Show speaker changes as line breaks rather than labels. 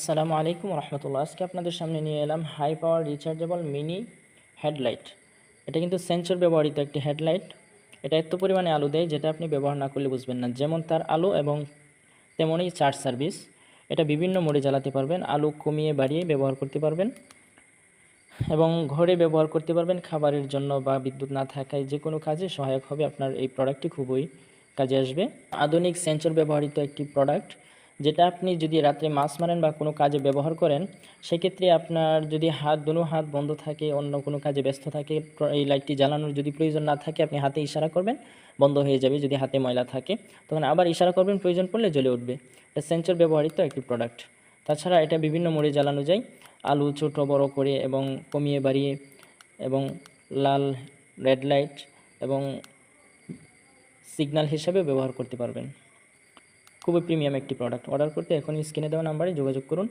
আসসালামু আলাইকুম রহমতুল্লাহ। আজকে আপনাদের সামনে নিয়ে এলাম high power rechargeable mini headlight. এটা কিন্তু সেন্সর ব্যবহৃত একটি হেডলাইট। এটা এত পরিমাণে আলো দেয় যেটা আপনি ব্যবহার না করলে বুঝবেন না। যেমন তার আলো এবং তেমনই চার্জ সার্ভিস। এটা বিভিন্ন মোডে জ্বালাতে পারবেন, আলো কমিয়ে বাড়িয়ে ব্যবহার করতে পারবেন এবং ঘরে ব্যবহার করতে পারবেন। খাবারের জন্য বা বিদ্যুৎ না থাকায় যে কোনো কাজে সহায়ক হবে। আপনার এই প্রোডাক্টটি খুবই কাজে আসবে। আধুনিক সেন্সর ব্যবহৃত একটি প্রোডাক্ট, যেটা আপনি যদি রাত্রে মাছ মারেন বা কোনো কাজে ব্যবহার করেন, সেক্ষেত্রে আপনার যদি দুনো হাত বন্ধ থাকে, অন্য কোনো কাজে ব্যস্ত থাকে, এই লাইটটি জ্বালানোর যদি প্রয়োজন না থাকে, আপনি হাতে ইশারা করবেন, বন্ধ হয়ে যাবে। যদি হাতে ময়লা থাকে তখন আবার ইশারা করবেন, প্রয়োজন পড়লে জ্বলে উঠবে। এটা সেন্সর ব্যবহৃত একটি প্রোডাক্ট। তাছাড়া এটা বিভিন্ন মোডে জ্বালানো যায়, আলু ছোট বড় করে এবং কমিয়ে বাড়িয়ে, এবং লাল, রেড লাইট এবং সিগন্যাল হিসাবে ব্যবহার করতে পারবেন। খুবই প্রিমিয়াম একটি প্রোডাক্ট। অর্ডার করতে এখনই স্ক্রিনে দেওয়া নাম্বারে যোগাযোগ করুন।